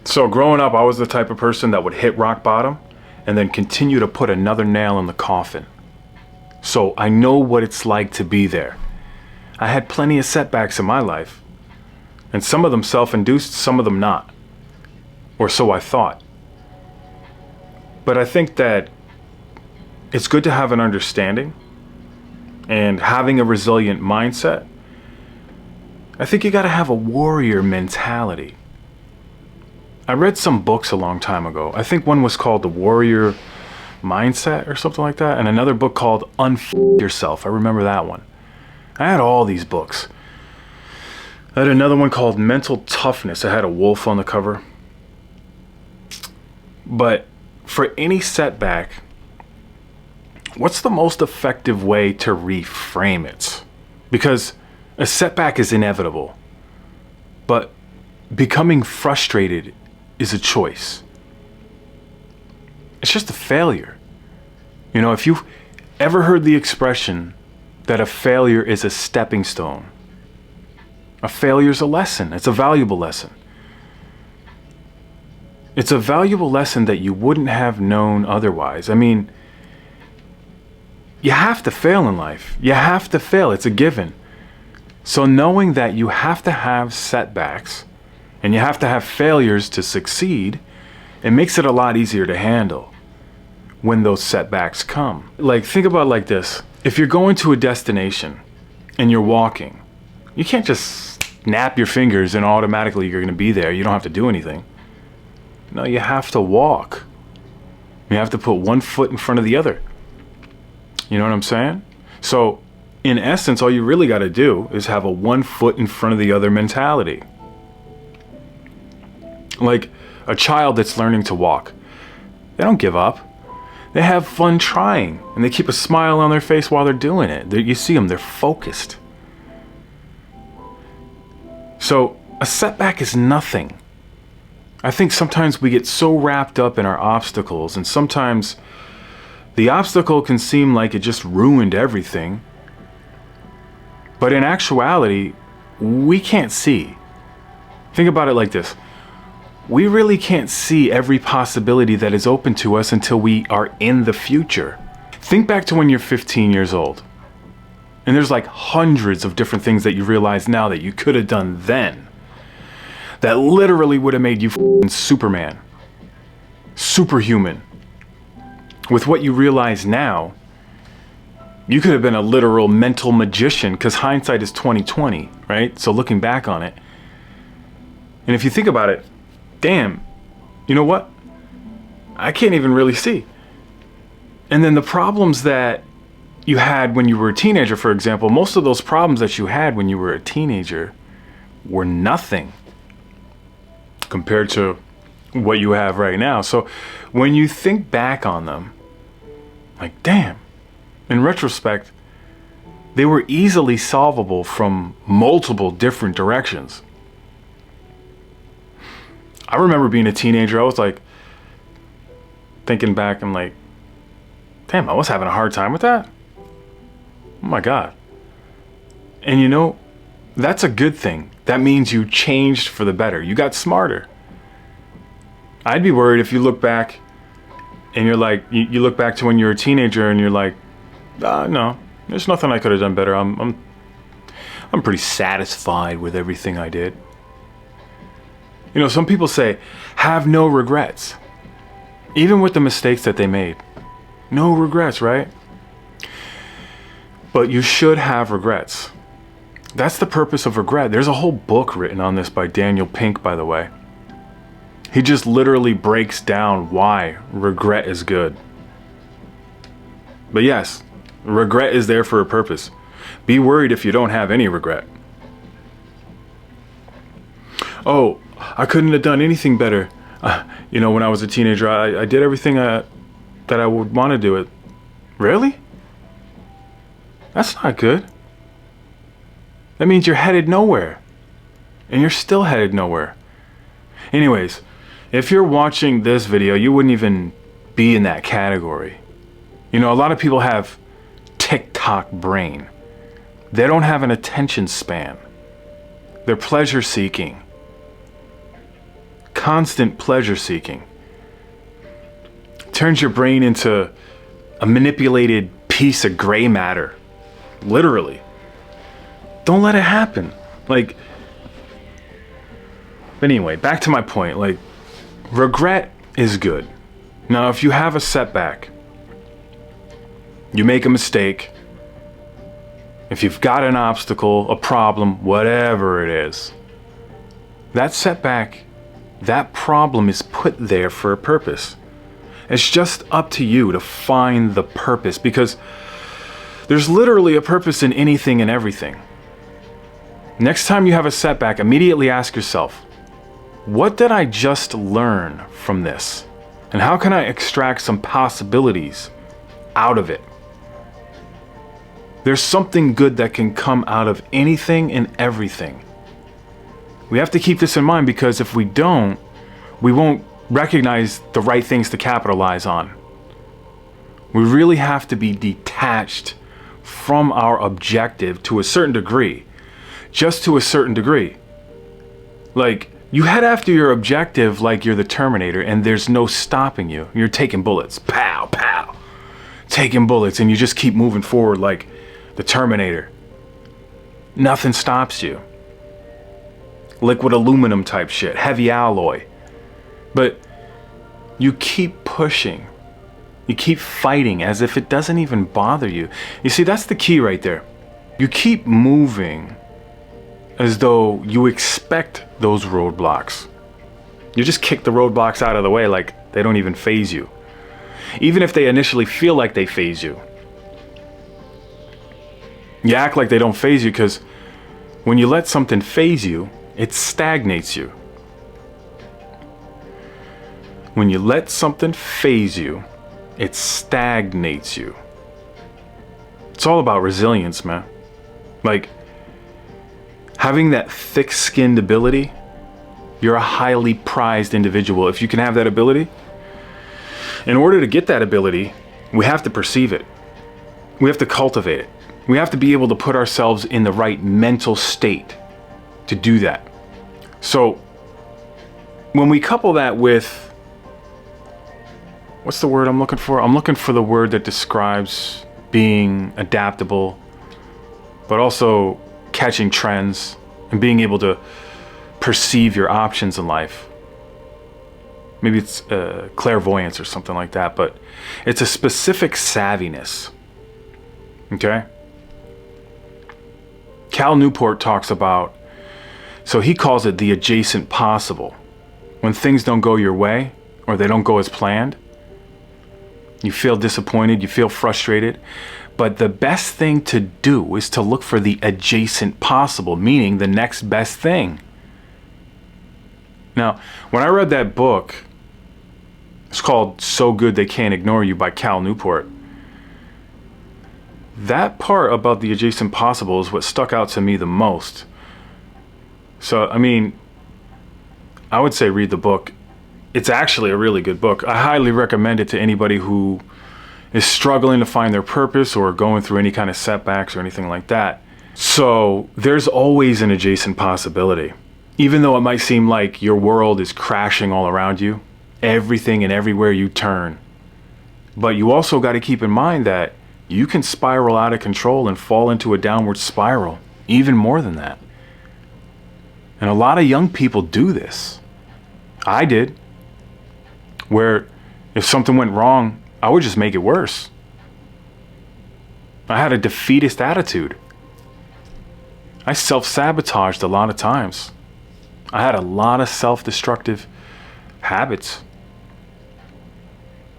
So growing up, I was the type of person that would hit rock bottom and then continue to put another nail in the coffin. So I know what it's like to be there. I had plenty of setbacks in my life, and some of them self-induced, some of them not. Or so I thought. But I think that it's good to have an understanding and having a resilient mindset. I think you gotta have a warrior mentality. I read some books a long time ago. I think one was called The Warrior Mindset or something like that, and another book called Unf Yourself. I remember that one. I had all these books. I had another one called Mental Toughness. I had a wolf on the cover. But for any setback, what's the most effective way to reframe it? Because a setback is inevitable, but becoming frustrated is a choice. It's just a failure. You know, if you've ever heard the expression that a failure is a stepping stone, a failure is a lesson. It's a valuable lesson. It's a valuable lesson that you wouldn't have known otherwise. I mean, you have to fail in life. You have to fail. It's a given. So knowing that you have to have setbacks and you have to have failures to succeed, it makes it a lot easier to handle when those setbacks come. Like, think about it like this. If you're going to a destination and you're walking, you can't just snap your fingers and automatically you're going to be there. You don't have to do anything. No, you have to walk. You have to put one foot in front of the other. You know what I'm saying? So, in essence, all you really got to do is have a one foot in front of the other mentality. Like a child that's learning to walk. They don't give up. They have fun trying, and they keep a smile on their face while they're doing it. You see them, they're focused. So, a setback is nothing. I think sometimes we get so wrapped up in our obstacles, and sometimes the obstacle can seem like it just ruined everything. But in actuality, we can't see. Think about it like this. We really can't see every possibility that is open to us until we are in the future. Think back to when you're 15 years old. And there's like hundreds of different things that you realize now that you could have done then. That literally would have made you Superman. Superhuman. With what you realize now, you could have been a literal mental magician, because hindsight is 20/20, right? So looking back on it. And if you think about it, damn, you know what? I can't even really see. And then the problems that you had when you were a teenager, for example, most of those problems that you had when you were a teenager were nothing compared to what you have right now. So when you think back on them, like, damn, in retrospect, they were easily solvable from multiple different directions. I remember being a teenager, I was like, thinking back, I'm like, damn, I was having a hard time with that. Oh my God. And you know, that's a good thing. That means you changed for the better. You got smarter. I'd be worried if you look back and you're like, you look back to when you were a teenager and you're like, no, there's nothing I could have done better. I'm pretty satisfied with everything I did. You know, some people say, have no regrets. Even with the mistakes that they made. No regrets, right? But you should have regrets. That's the purpose of regret. There's a whole book written on this by Daniel Pink, by the way. He just literally breaks down why regret is good. But yes, regret is there for a purpose. Be worried if you don't have any regret. Oh, I couldn't have done anything better. You know, when I was a teenager, I did everything that I would want to do it. Really? That's not good. That means you're headed nowhere. And you're still headed nowhere. Anyways, if you're watching this video, you wouldn't even be in that category. You know, a lot of people have TikTok brain. They don't have an attention span. They're pleasure seeking. constant pleasure seeking. Turns your brain into a manipulated piece of gray matter. Literally. Don't let it happen. But anyway, back to my point. Regret is good. Now, if you have a setback, you make a mistake, if you've got an obstacle, a problem, whatever it is, that setback, that problem is put there for a purpose. It's just up to you to find the purpose, because there's literally a purpose in anything and everything. Next time you have a setback, immediately ask yourself, what did I just learn from this? And how can I extract some possibilities out of it? There's something good that can come out of anything and everything. We have to keep this in mind, because if we don't, we won't recognize the right things to capitalize on. We really have to be detached from our objective to a certain degree. Just to a certain degree. You head after your objective like you're the Terminator, and there's no stopping you. You're taking bullets. Pow, pow. Taking bullets, and you just keep moving forward like the Terminator. Nothing stops you. Liquid aluminum type shit. Heavy alloy. But you keep pushing. You keep fighting as if it doesn't even bother you. You see, that's the key right there. You keep moving as though you expect those roadblocks. You just kick the roadblocks out of the way like they don't even faze you. Even if they initially feel like they faze you. You act like they don't faze you, because when you let something faze you, it stagnates you. When you let something faze you, it stagnates you. It's all about resilience, man. Having that thick-skinned ability, you're a highly prized individual. If you can have that ability, in order to get that ability, we have to perceive it. We have to cultivate it. We have to be able to put ourselves in the right mental state to do that. So, when we couple that with, what's the word I'm looking for? I'm looking for the word that describes being adaptable, but also catching trends and being able to perceive your options in life. Maybe it's clairvoyance or something like that, but it's a specific savviness. Okay? Cal Newport talks about, so he calls it the adjacent possible. When things don't go your way, or they don't go as planned, you feel disappointed, you feel frustrated. But the best thing to do is to look for the adjacent possible, meaning the next best thing. Now, when I read that book, it's called So Good They Can't Ignore You by Cal Newport. That part about the adjacent possible is what stuck out to me the most. So, I would say read the book. It's actually a really good book. I highly recommend it to anybody who is struggling to find their purpose or going through any kind of setbacks or anything like that. So there's always an adjacent possibility. Even though it might seem like your world is crashing all around you, everything and everywhere you turn. But you also got to keep in mind that you can spiral out of control and fall into a downward spiral, even more than that. And a lot of young people do this. I did. Where if something went wrong, I would just make it worse. I had a defeatist attitude. I self-sabotaged a lot of times. I had a lot of self-destructive habits.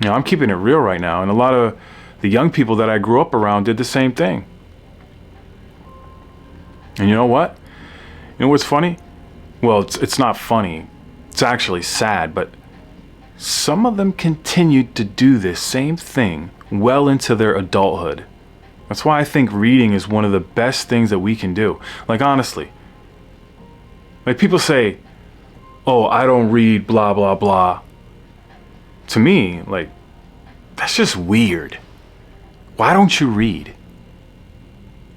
I'm keeping it real right now, and a lot of the young people that I grew up around did the same thing. And you know what? You know what's funny? Well, it's not funny. It's actually sad, but some of them continued to do this same thing well into their adulthood. That's why I think reading is one of the best things that we can do. Honestly. People say, oh, I don't read, blah, blah, blah. To me, that's just weird. Why don't you read?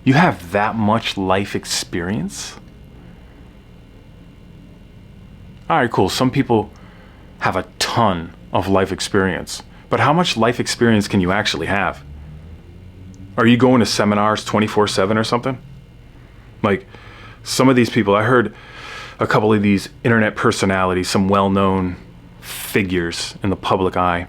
You have that much life experience? All right, cool. Some people have a ton of life experience. But how much life experience can you actually have? Are you going to seminars 24/7 or something? Like some of these people, I heard a couple of these internet personalities, some well-known figures in the public eye.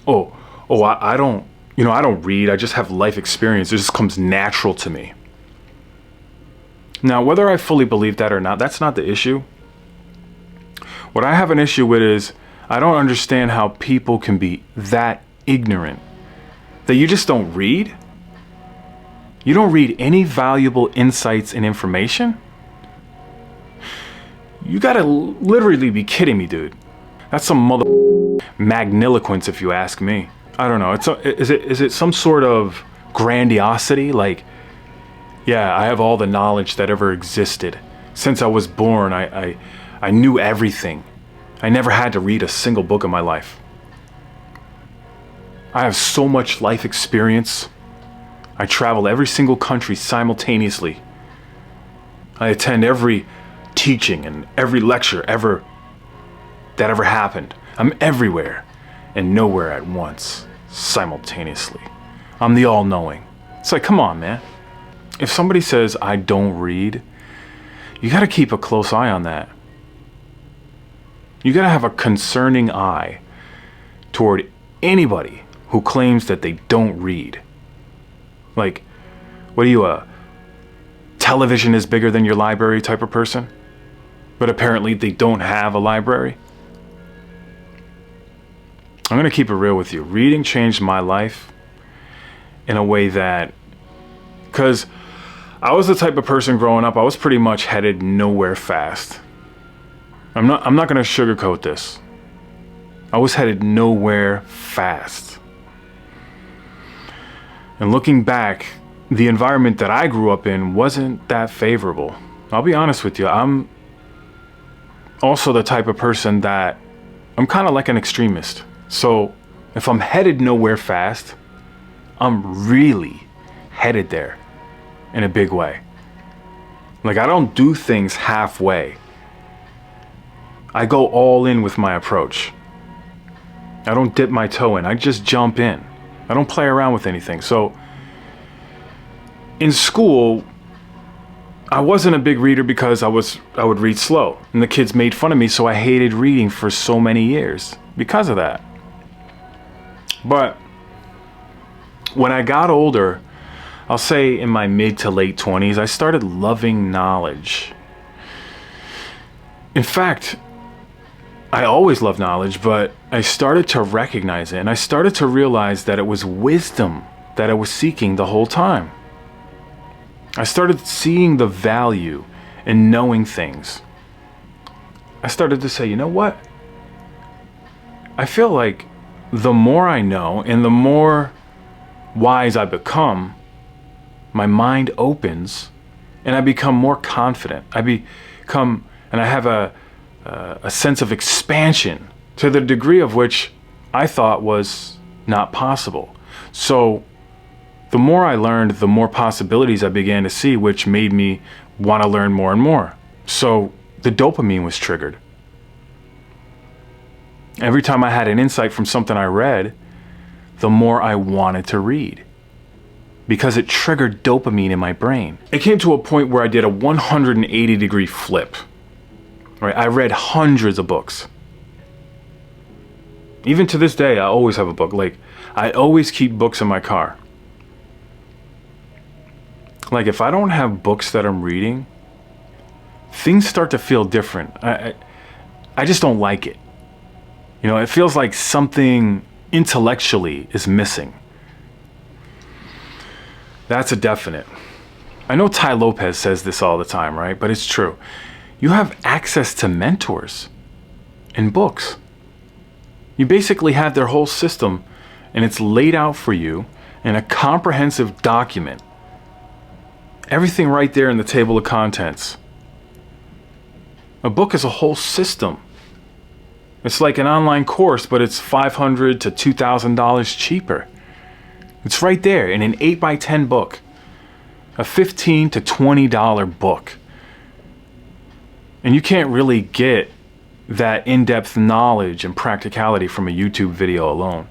I don't, I don't read. I just have life experience. It just comes natural to me. Now, whether I fully believe that or not, that's not the issue. What I have an issue with is I don't understand how people can be that ignorant that you just don't read. You don't read any valuable insights and information? You gotta literally be kidding me, dude. That's some mother magniloquence, if you ask me. I don't know. Is it some sort of grandiosity? Like, yeah, I have all the knowledge that ever existed. Since I was born, I knew everything. I never had to read a single book in my life. I have so much life experience. I travel every single country simultaneously. I attend every teaching and every lecture that ever happened. I'm everywhere and nowhere at once, simultaneously. I'm the all-knowing. It's like, come on, man. If somebody says I don't read, you gotta keep a close eye on that. You gotta have a concerning eye toward anybody who claims that they don't read. Like, what are you, a television is bigger than your library type of person? But apparently they don't have a library? I'm gonna keep it real with you. Reading changed my life in a way that, because I was the type of person growing up, I was pretty much headed nowhere fast. I'm not gonna sugarcoat this. I was headed nowhere fast. And looking back, the environment that I grew up in wasn't that favorable. I'll be honest with you, I'm also the type of person that I'm kind of like an extremist. So if I'm headed nowhere fast, I'm really headed there in a big way. Like, I don't do things halfway. I go all in with my approach. I don't dip my toe in. I just jump in. I don't play around with anything. So in school, I wasn't a big reader because I would read slow. And the kids made fun of me, so I hated reading for so many years because of that. But when I got older, I'll say in my mid to late 20s, I started loving knowledge. In fact, I always loved knowledge, but I started to recognize it, and I started to realize that it was wisdom that I was seeking the whole time. I started seeing the value in knowing things. I started to say, you know what? I feel like the more I know and the more wise I become, my mind opens and I become more confident. And I have a sense of expansion to the degree of which I thought was not possible. So the more I learned, the more possibilities I began to see, which made me want to learn more and more. So the dopamine was triggered. Every time I had an insight from something I read, the more I wanted to read, because it triggered dopamine in my brain. It came to a point where I did a 180-degree flip. Right? I read hundreds of books. Even to this day, I always have a book. Like, I always keep books in my car. Like, if I don't have books that I'm reading, things start to feel different. I just don't like it. You know, it feels like something intellectually is missing. That's a definite. I know Tai Lopez says this all the time, right? But it's true. You have access to mentors in books. You basically have their whole system, and it's laid out for you in a comprehensive document. Everything right there in the table of contents. A book is a whole system. It's like an online course, but it's $500 to $2,000 cheaper. It's right there in an 8x10 book. A $15 to $20 book. And you can't really get that in-depth knowledge and practicality from a YouTube video alone.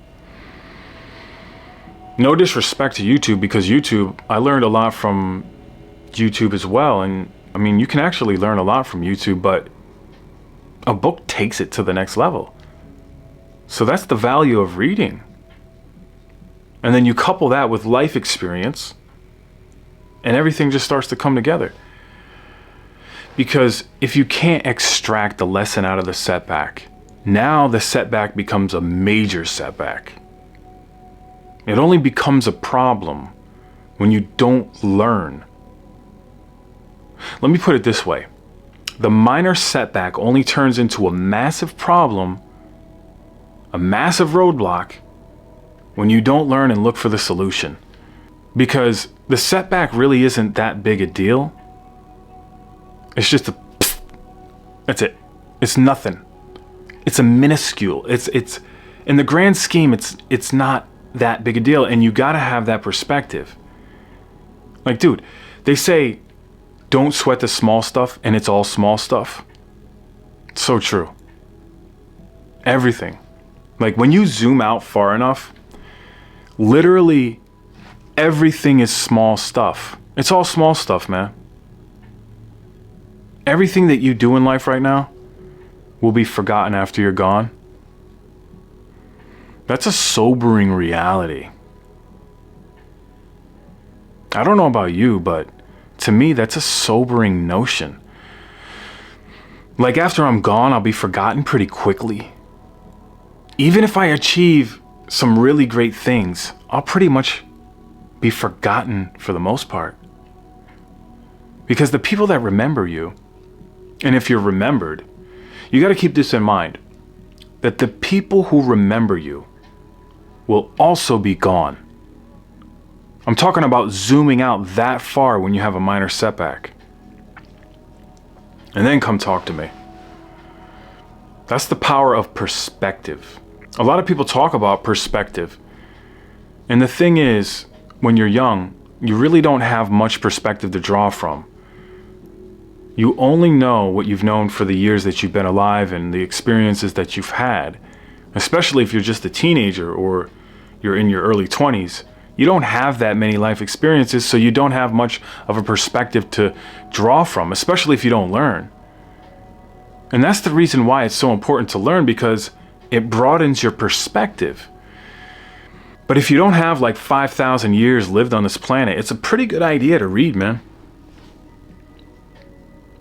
No disrespect to YouTube, because YouTube, I learned a lot from YouTube as well. And I mean, you can actually learn a lot from YouTube, but a book takes it to the next level. So that's the value of reading. And then you couple that with life experience, and everything just starts to come together. Because if you can't extract the lesson out of the setback, now the setback becomes a major setback. It only becomes a problem when you don't learn. Let me put it this way. The minor setback only turns into a massive problem, a massive roadblock, when you don't learn and look for the solution. Because the setback really isn't that big a deal. It's just a pfft. That's it. It's nothing. It's a minuscule. It's in the grand scheme, it's not that big a deal, and you gotta have that perspective. Like, dude, they say don't sweat the small stuff, and it's all small stuff. It's so true. Everything. Like, when you zoom out far enough, literally everything is small stuff. It's all small stuff, man. Everything that you do in life right now will be forgotten after you're gone. That's a sobering reality. I don't know about you, but to me, that's a sobering notion. Like, after I'm gone, I'll be forgotten pretty quickly. Even if I achieve some really great things, I'll pretty much be forgotten for the most part. Because the people that remember you, and if you're remembered, you got to keep this in mind, that the people who remember you will also be gone. I'm talking about zooming out that far when you have a minor setback. And then come talk to me. That's the power of perspective. A lot of people talk about perspective. And the thing is, when you're young, you really don't have much perspective to draw from. You only know what you've known for the years that you've been alive and the experiences that you've had. Especially if you're just a teenager or you're in your early 20s. You don't have that many life experiences, so you don't have much of a perspective to draw from, especially if you don't learn. And that's the reason why it's so important to learn, because it broadens your perspective. But if you don't have like 5,000 years lived on this planet, it's a pretty good idea to read, man.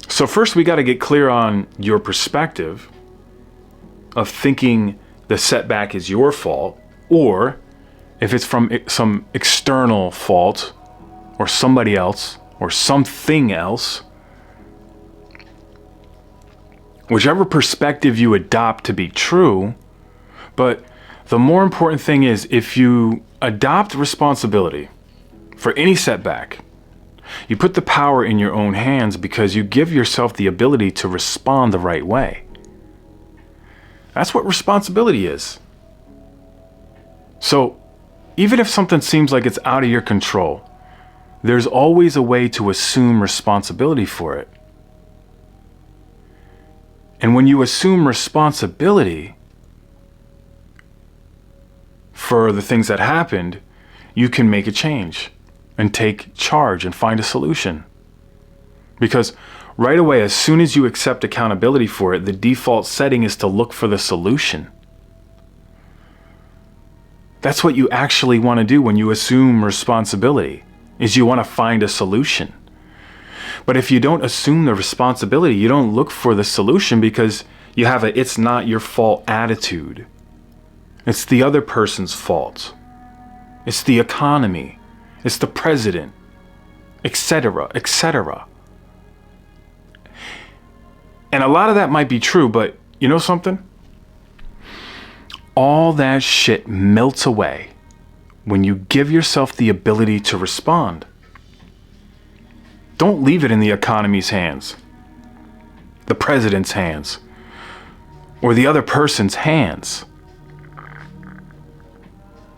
So first we got to get clear on your perspective of thinking the setback is your fault, or if it's from some external fault or somebody else or something else. Whichever perspective you adopt to be true, but the more important thing is, if you adopt responsibility for any setback, you put the power in your own hands, because you give yourself the ability to respond the right way. That's what responsibility is. So, even if something seems like it's out of your control, there's always a way to assume responsibility for it. And when you assume responsibility for the things that happened, you can make a change and take charge and find a solution. Because right away, as soon as you accept accountability for it, the default setting is to look for the solution. That's what you actually want to do when you assume responsibility, is you want to find a solution. But if you don't assume the responsibility, you don't look for the solution, because you have a "it's not your fault" attitude. It's the other person's fault. It's the economy. It's the president, etc., etc. And a lot of that might be true, but you know something? All that shit melts away when you give yourself the ability to respond. Don't leave it in the economy's hands, the president's hands, or the other person's hands.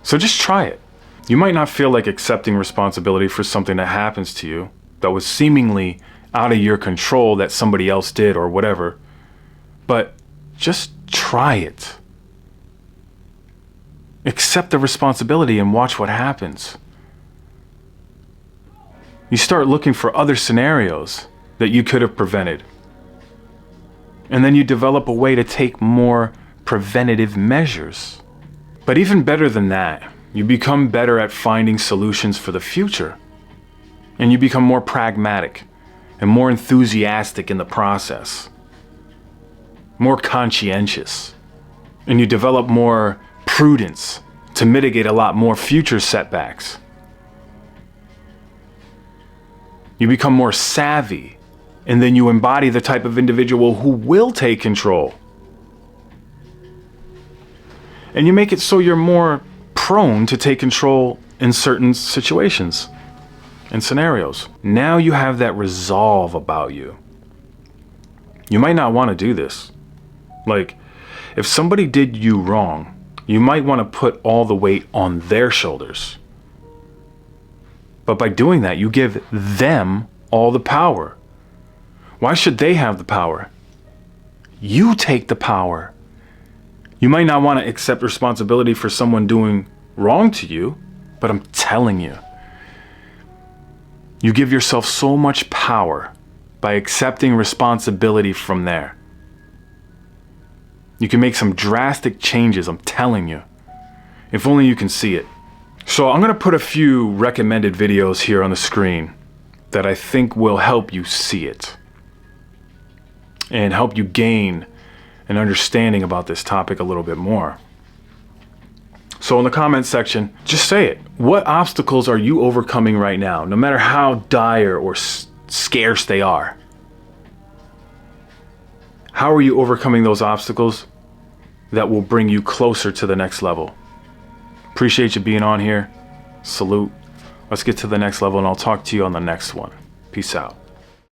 So just try it. You might not feel like accepting responsibility for something that happens to you that was seemingly out of your control, that somebody else did or whatever. But Just try it. Accept the responsibility and watch what happens. You start looking for other scenarios that you could have prevented. And then you develop a way to take more preventative measures. But even better than that, you become better at finding solutions for the future. And you become more pragmatic and more enthusiastic in the process. More conscientious. And you develop more prudence to mitigate a lot more future setbacks. You become more savvy, and then you embody the type of individual who will take control. And you make it so you're more prone to take control in certain situations and scenarios. Now you have that resolve about you. You might not want to do this. Like, if somebody did you wrong, you might want to put all the weight on their shoulders. But by doing that, you give them all the power. Why should they have the power? You take the power. You might not want to accept responsibility for someone doing wrong to you, but I'm telling you, you give yourself so much power by accepting responsibility from there. You can make some drastic changes, I'm telling you. If only you can see it. So I'm going to put a few recommended videos here on the screen that I think will help you see it and help you gain an understanding about this topic a little bit more. So in the comment section, just say it. What obstacles are you overcoming right now, no matter how dire or scarce they are? How are you overcoming those obstacles that will bring you closer to the next level? Appreciate you being on here. Salute. Let's get to the next level, and I'll talk to you on the next one. Peace out.